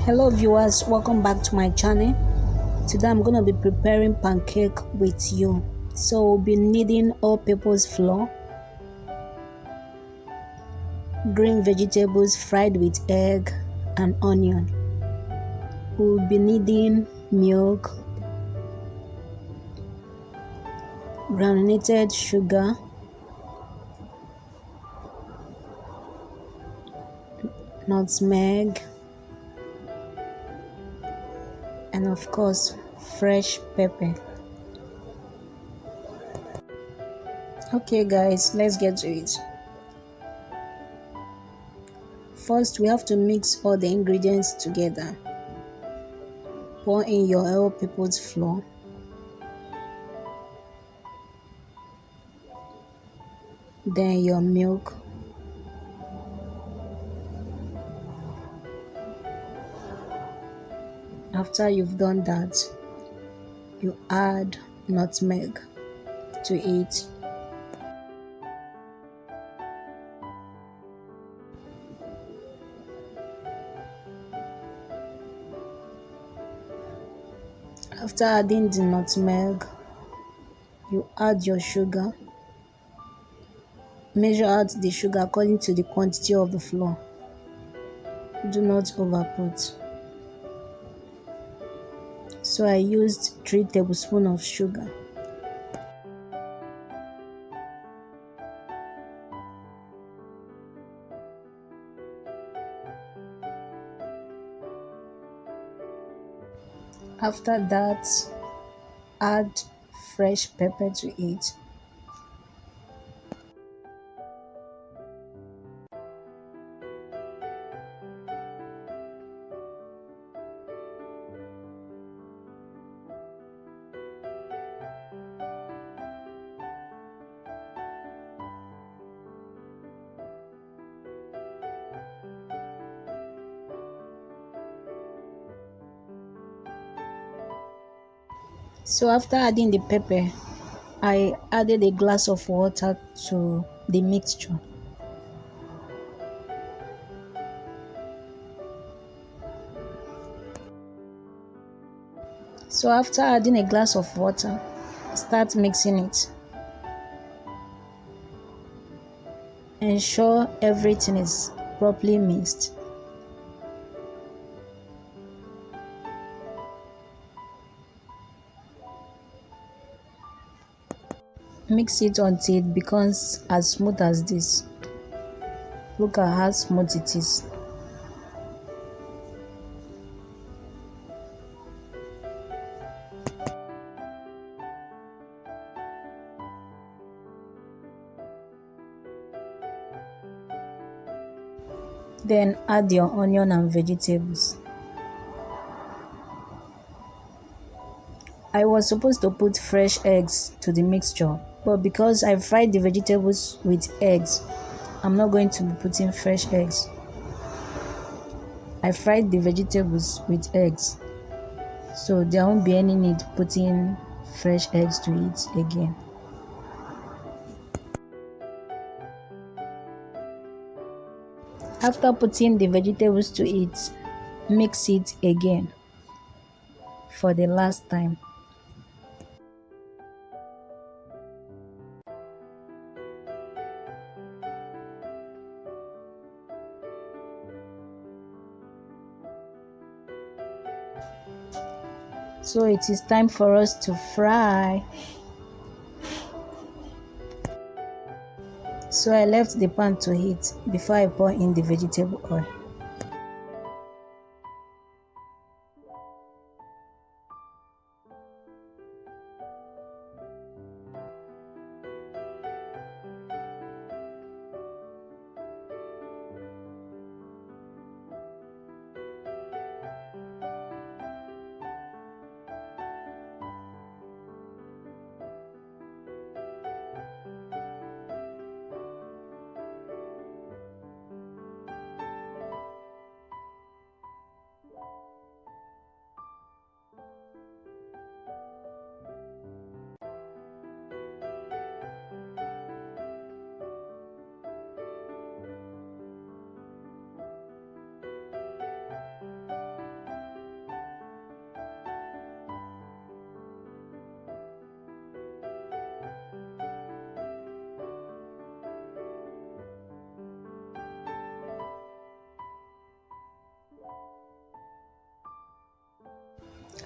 Hello viewers, welcome back to my channel. Today I'm going to be preparing pancake with you. So we'll be needing all-purpose flour, green vegetables fried with egg and onion. We'll be needing milk, granulated sugar, nutmeg, and of course fresh pepper. Okay guys, let's get to it. First, we have to mix all the ingredients together. Pour in your all-purpose flour, then your milk, after you've done that, you add nutmeg to it. After adding the nutmeg, you add your sugar. Measure out the sugar according to the quantity of the flour. Do not overput. So I used 3 tablespoons of sugar. After that, add fresh pepper to it. So after adding the pepper, I added a glass of water to the mixture. So after adding a glass of water, start mixing it. Ensure everything is properly mixed. Mix it until it becomes as smooth as this. Look at how smooth it is. Then add your onion and vegetables. I was supposed to put fresh eggs to the mixture, but because I fried the vegetables with eggs, I'm not going to be putting fresh eggs. I fried the vegetables with eggs, so there won't be any need putting fresh eggs to it again. After putting the vegetables to it, mix it again for the last time. So it is time for us to fry. So I left the pan to heat before I pour in the vegetable oil.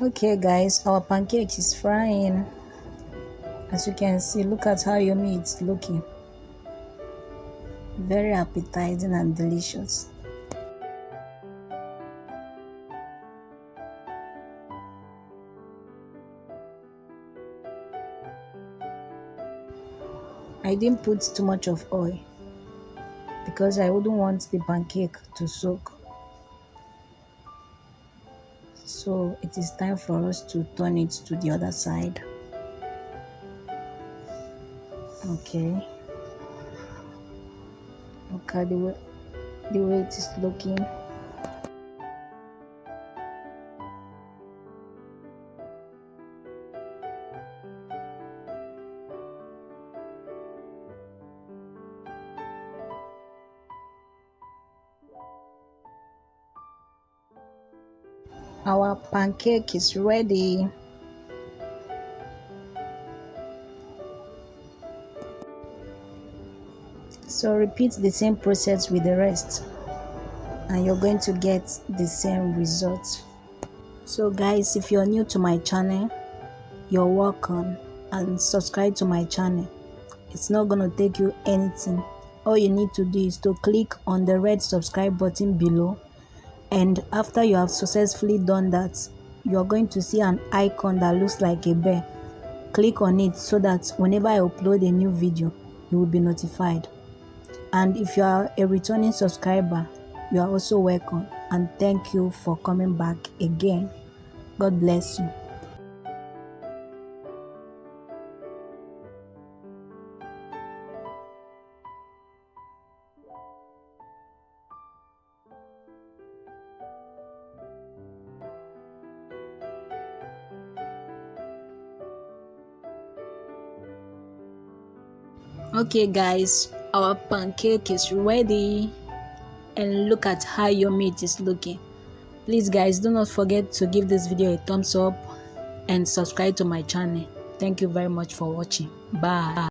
Okay guys, our pancake is frying. As you can see, look at how yummy it's looking. Very appetizing and delicious. I didn't put too much of oil because I wouldn't want the pancake to soak. So it is time for us to turn it to the other side. Okay, look at the way it is looking. Our pancake is ready. So repeat the same process with the rest and you're going to get the same result. So guys, if you're new to my channel, you're welcome, and subscribe to my channel. It's not gonna take you anything. All you need to do is to click on the red subscribe button below, and after you have successfully done that, you're going to see an icon that looks like a bear. Click on it so that whenever I upload a new video, you will be notified. And if you are a returning subscriber, you are also welcome, and thank you for coming back again. God bless you. Okay guys, our pancake is ready, and look at how yummy it is looking. Please guys, do not forget to give this video a thumbs up and subscribe to my channel. Thank you very much for watching. Bye.